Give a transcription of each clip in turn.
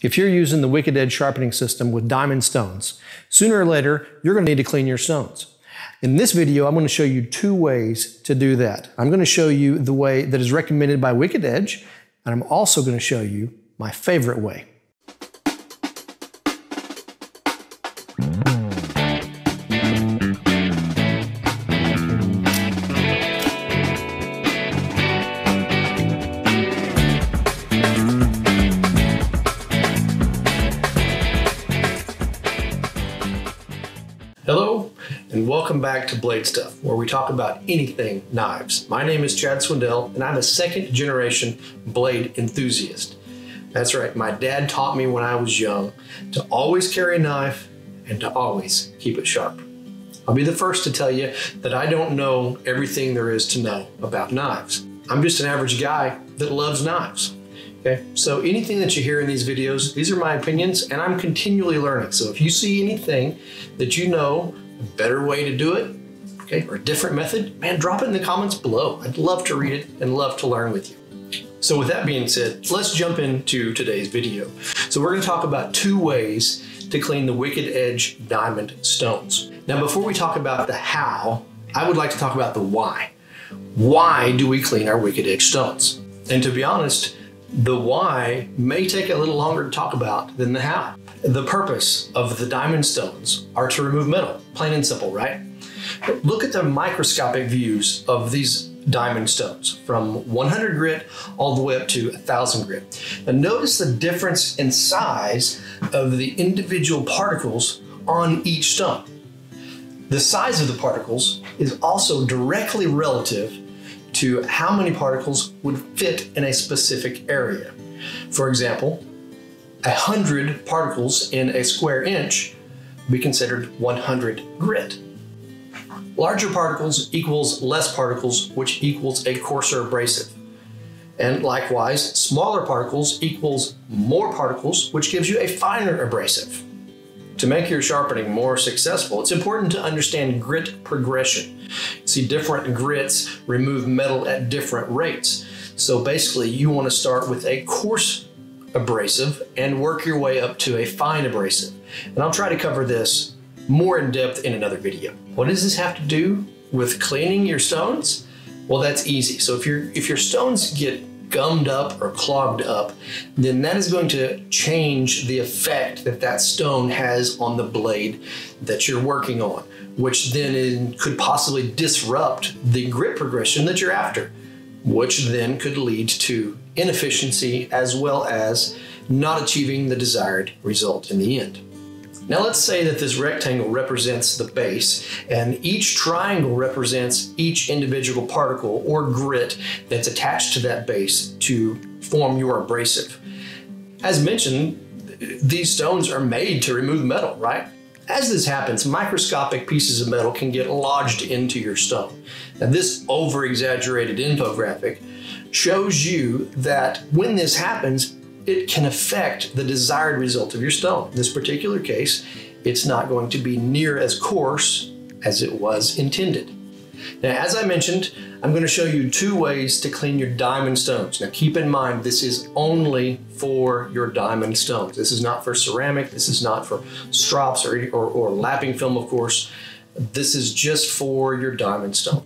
If you're using the Wicked Edge sharpening system with diamond stones, sooner or later, you're going to need to clean your stones. In this video, I'm going to show you 2 ways to do that. I'm going to show you the way that is recommended by Wicked Edge, and I'm also going to show you my favorite way. Hello, and welcome back to BladeStuff, where we talk about anything knives. My name is Chad Swindell, and I'm a second-generation blade enthusiast. That's right, my dad taught me when I was young to always carry a knife and to always keep it sharp. I'll be the first to tell you that I don't know everything there is to know about knives. I'm just an average guy that loves knives. Okay, so anything that you hear in these videos, these are my opinions, and I'm continually learning. So if you see anything that you know, a better way to do it, okay, or a different method, man, drop it in the comments below. I'd love to read it and love to learn with you. So with that being said, let's jump into today's video. So we're going to talk about 2 ways to clean the Wicked Edge diamond stones. Now, before we talk about the how, I would like to talk about the why. Why do we clean our Wicked Edge stones? And to be honest, the why may take a little longer to talk about than the how. The purpose of the diamond stones are to remove metal, plain and simple, right? But look at the microscopic views of these diamond stones from 100 grit all the way up to 1000 grit. And notice the difference in size of the individual particles on each stone. The size of the particles is also directly relative to how many particles would fit in a specific area. For example, 100 particles in a square inch would be considered 100 grit. Larger particles equals less particles, which equals a coarser abrasive. And likewise, smaller particles equals more particles, which gives you a finer abrasive. To make your sharpening more successful, it's important to understand grit progression. See, different grits remove metal at different rates. So basically, you want to start with a coarse abrasive and work your way up to a fine abrasive. And I'll try to cover this more in depth in another video. What does this have to do with cleaning your stones? Well, that's easy. So if your stones get gummed up or clogged up, then that is going to change the effect that that stone has on the blade that you're working on, which then could possibly disrupt the grit progression that you're after, which then could lead to inefficiency as well as not achieving the desired result in the end. Now let's say that this rectangle represents the base and each triangle represents each individual particle or grit that's attached to that base to form your abrasive. As mentioned, these stones are made to remove metal, right? As this happens, microscopic pieces of metal can get lodged into your stone. Now this over-exaggerated infographic shows you that when this happens, it can affect the desired result of your stone. In this particular case, it's not going to be near as coarse as it was intended. Now, as I mentioned, I'm going to show you 2 ways to clean your diamond stones. Now, keep in mind, this is only for your diamond stones. This is not for ceramic. This is not for strops or lapping film, of course. This is just for your diamond stone.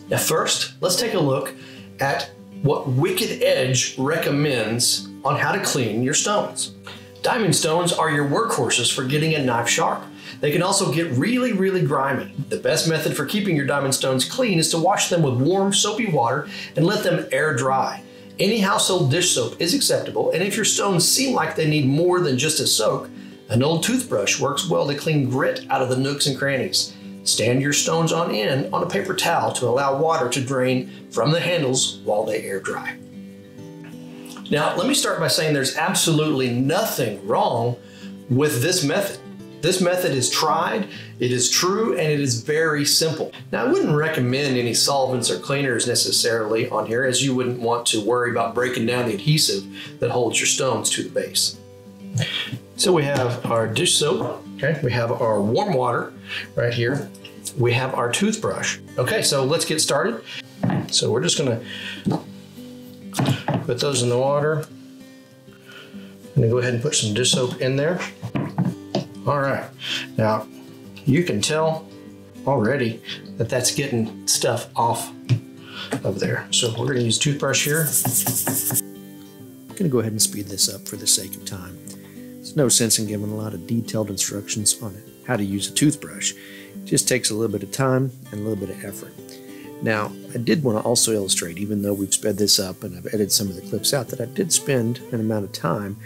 Now, first, let's take a look at what Wicked Edge recommends on how to clean your stones. Diamond stones are your workhorses for getting a knife sharp. They can also get really, really grimy. The best method for keeping your diamond stones clean is to wash them with warm, soapy water and let them air dry. Any household dish soap is acceptable, and if your stones seem like they need more than just a soak, an old toothbrush works well to clean grit out of the nooks and crannies. Stand your stones on end on a paper towel to allow water to drain from the handles while they air dry. Now, let me start by saying there's absolutely nothing wrong with this method. This method is tried, it is true, and it is very simple. Now, I wouldn't recommend any solvents or cleaners necessarily on here, as you wouldn't want to worry about breaking down the adhesive that holds your stones to the base. So we have our dish soap, okay? We have our warm water right here. We have our toothbrush. Okay, so let's get started. So we're just gonna put those in the water. I'm gonna go ahead and put some dish soap in there. All right, now you can tell already that that's getting stuff off of there. So we're gonna use a toothbrush here. I'm gonna go ahead and speed this up for the sake of time. There's no sense in giving a lot of detailed instructions on how to use a toothbrush. It just takes a little bit of time and a little bit of effort. Now, I did want to also illustrate, even though we've sped this up and I've edited some of the clips out, that I did spend an amount of time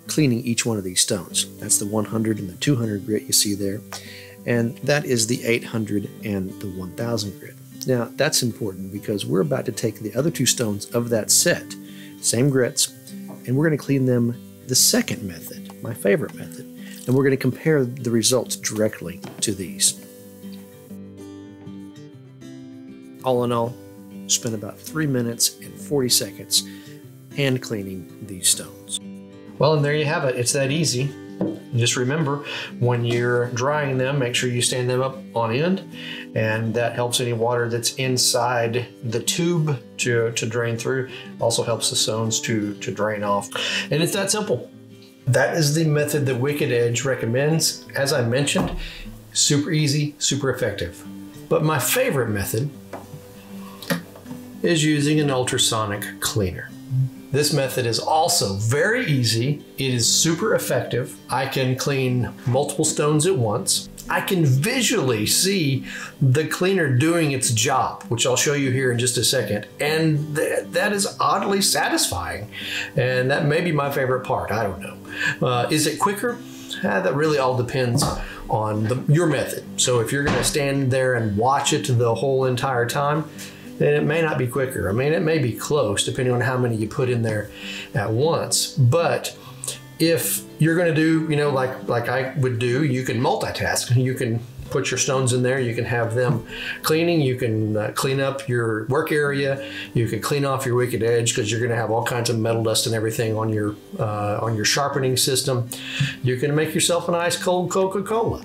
cleaning each one of these stones. That's the 100 and the 200 grit you see there, and that is the 800 and the 1000 grit. Now, that's important because we're about to take the other two stones of that set, same grits, and we're going to clean them the second method, my favorite method, and we're going to compare the results directly to these. All in all, spent about 3 minutes and 40 seconds hand cleaning these stones. Well, and there you have it. It's that easy. Just remember, when you're drying them, make sure you stand them up on end, and that helps any water that's inside the tube to drain through. Also helps the stones to drain off. And it's that simple. That is the method that Wicked Edge recommends. As I mentioned, super easy, super effective. But my favorite method is using an ultrasonic cleaner. This method is also very easy. It is super effective. I can clean multiple stones at once. I can visually see the cleaner doing its job, which I'll show you here in just a second. And that is oddly satisfying. And that may be my favorite part, I don't know. Is it quicker? That really all depends on your method. So if you're gonna stand there and watch it the whole entire time, then it may not be quicker. I mean, it may be close depending on how many you put in there at once. But if you're gonna do, like I would do, you can multitask. You can put your stones in there, you can have them cleaning, you can clean up your work area, you can clean off your Wicked Edge because you're gonna have all kinds of metal dust and everything on your sharpening system. You can make yourself an ice cold Coca-Cola.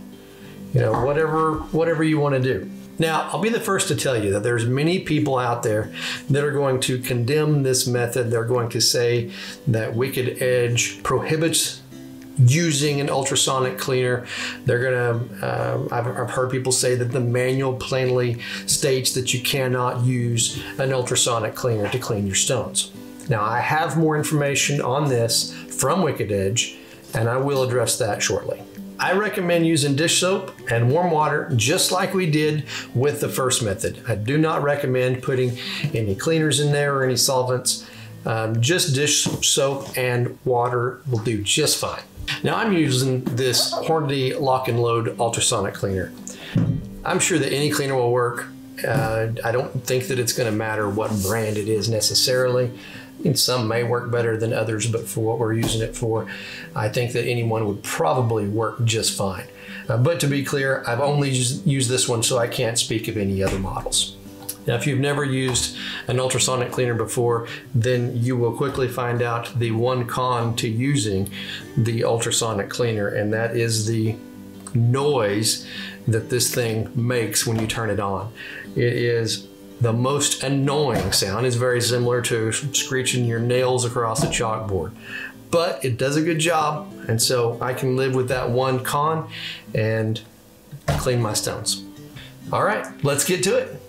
Whatever you wanna do. Now, I'll be the first to tell you that there's many people out there that are going to condemn this method. They're going to say that Wicked Edge prohibits using an ultrasonic cleaner. They're gonna, I've heard people say that the manual plainly states that you cannot use an ultrasonic cleaner to clean your stones. Now, I have more information on this from Wicked Edge, and I will address that shortly. I recommend using dish soap and warm water just like we did with the first method. I do not recommend putting any cleaners in there or any solvents. Just dish soap and water will do just fine. Now I'm using this Hornady lock and load ultrasonic cleaner. I'm sure that any cleaner will work. I don't think that it's going to matter what brand it is necessarily. Some may work better than others, but for what we're using it for, I think that anyone would probably work just fine. But to be clear, I've only used this one, so I can't speak of any other models. Now, if you've never used an ultrasonic cleaner before, then you will quickly find out the one con to using the ultrasonic cleaner, and that is the noise that this thing makes when you turn it on. It is the most annoying sound. Is very similar to screeching your nails across a chalkboard, but it does a good job, and so I can live with that one con and clean my stones. All right, let's get to it.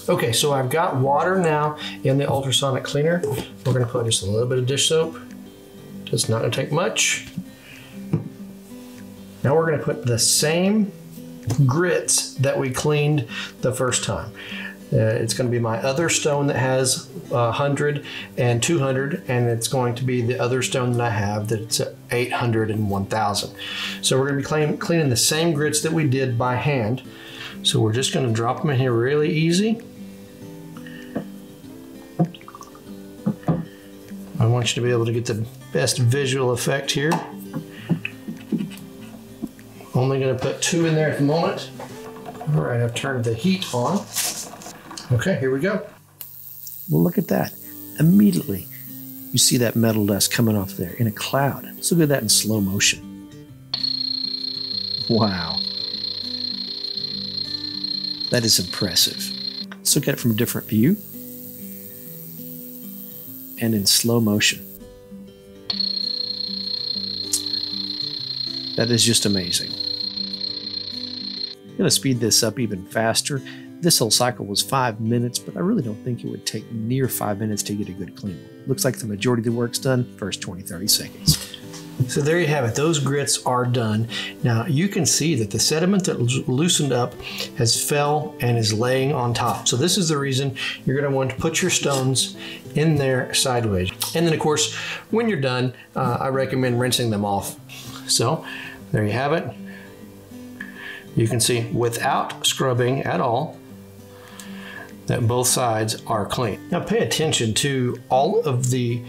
Okay, so I've got water now in the ultrasonic cleaner. We're gonna put just a little bit of dish soap. It's not gonna take much. Now we're gonna put the same grits that we cleaned the first time. It's going to be my other stone that has 100 and 200, and it's going to be the other stone that I have that's 800 and 1000. So we're going to be cleaning the same grits that we did by hand. So we're just going to drop them in here really easy. I want you to be able to get the best visual effect here. Only going to put 2 in there at the moment. All right, I've turned the heat on. Okay, here we go. Well, look at that. Immediately, you see that metal dust coming off there in a cloud. Let's look at that in slow motion. Wow. That is impressive. Let's look at it from a different view. And in slow motion. That is just amazing. I'm going to speed this up even faster. This whole cycle was 5 minutes, but I really don't think it would take near 5 minutes to get a good clean. Looks like the majority of the work's done first 20-30 seconds. So there you have it. Those grits are done. Now you can see that the sediment that loosened up has fell and is laying on top. So this is the reason you're going to want to put your stones in there sideways. And then of course, when you're done, I recommend rinsing them off. So there you have it. You can see without scrubbing at all that both sides are clean. Now pay attention to all of the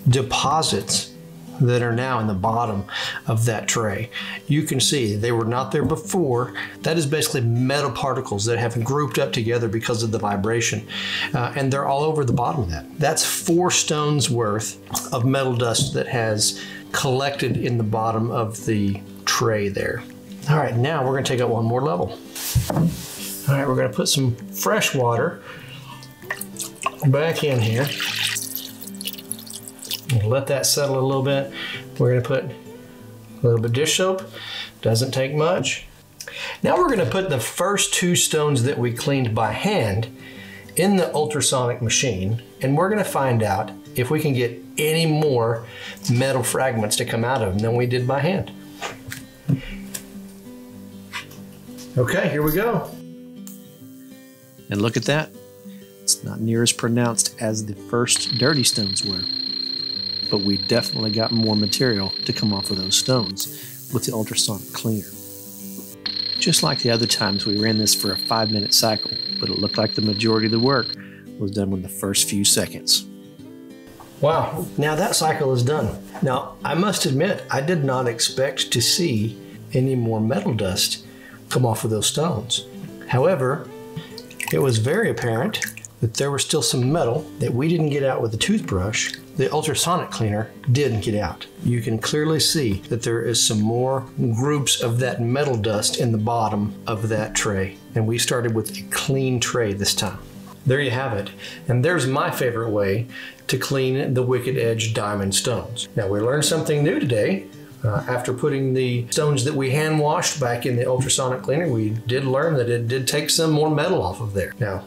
deposits that are now in the bottom of that tray. You can see they were not there before. That is basically metal particles that have grouped up together because of the vibration. And they're all over the bottom of that. That's 4 stones worth of metal dust that has collected in the bottom of the tray there. All right, now we're gonna take it one more level. All right, we're gonna put some fresh water back in here. We'll let that settle a little bit. We're gonna put a little bit of dish soap. Doesn't take much. Now we're gonna put the first 2 stones that we cleaned by hand in the ultrasonic machine, and we're gonna find out if we can get any more metal fragments to come out of them than we did by hand. Okay, here we go. And look at that. It's not near as pronounced as the first dirty stones were, but we definitely got more material to come off of those stones with the ultrasonic cleaner. Just like the other times we ran this for a 5-minute cycle, but it looked like the majority of the work was done in the first few seconds. Wow, now that cycle is done. Now, I must admit, I did not expect to see any more metal dust come off of those stones. However, it was very apparent that there was still some metal that we didn't get out with the toothbrush. The ultrasonic cleaner didn't get out. You can clearly see that there is some more groups of that metal dust in the bottom of that tray. And we started with a clean tray this time. There you have it. And there's my favorite way to clean the Wicked Edge diamond stones. Now we learned something new today. After putting the stones that we hand washed back in the ultrasonic cleaner, we did learn that it did take some more metal off of there. Now,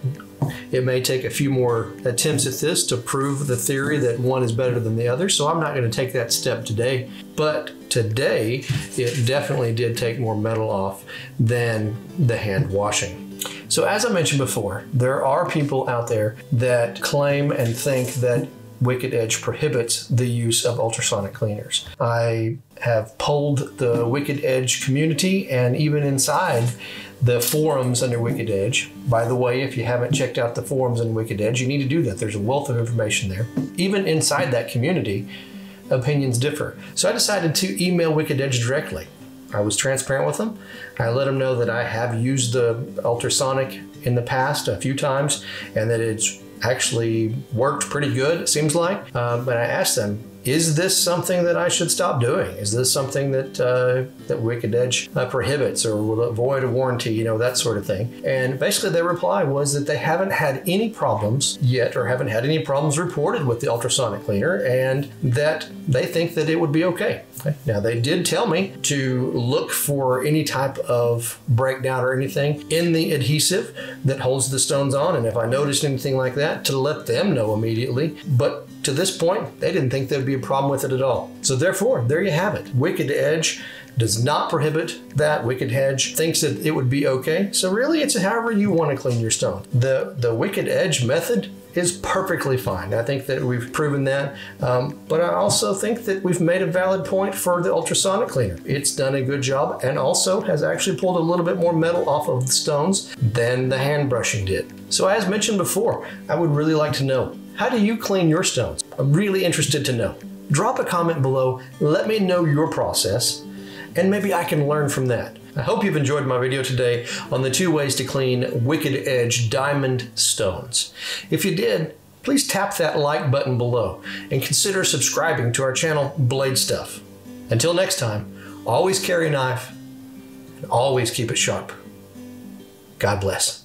it may take a few more attempts at this to prove the theory that one is better than the other, so I'm not going to take that step today. But today, it definitely did take more metal off than the hand washing. So as I mentioned before, there are people out there that claim and think that Wicked Edge prohibits the use of ultrasonic cleaners. I have polled the Wicked Edge community and even inside the forums under Wicked Edge. By the way, if you haven't checked out the forums on Wicked Edge, you need to do that. There's a wealth of information there. Even inside that community, opinions differ. So I decided to email Wicked Edge directly. I was transparent with them. I let them know that I have used the ultrasonic in the past a few times and that it's actually worked pretty good, it seems like. But I asked them, is this something that I should stop doing? Is this something that that Wicked Edge prohibits or will avoid a warranty, you know, that sort of thing? And basically their reply was that they haven't had any problems yet or haven't had any problems reported with the ultrasonic cleaner and that they think that it would be okay. Now they did tell me to look for any type of breakdown or anything in the adhesive that holds the stones on, and if I noticed anything like that, to let them know immediately. But to this point, they didn't think there'd be a problem with it at all. So therefore, there you have it. Wicked Edge does not prohibit that. Wicked Edge thinks that it would be okay. So really, it's however you want to clean your stone. The Wicked Edge method is perfectly fine. I think that we've proven that, but I also think that we've made a valid point for the ultrasonic cleaner. It's done a good job and also has actually pulled a little bit more metal off of the stones than the hand brushing did. So as mentioned before, I would really like to know, how do you clean your stones? I'm really interested to know. Drop a comment below, let me know your process, and maybe I can learn from that. I hope you've enjoyed my video today on the 2 ways to clean Wicked Edge diamond stones. If you did, please tap that like button below and consider subscribing to our channel, BladeStuff. Until next time, always carry a knife and always keep it sharp. God bless.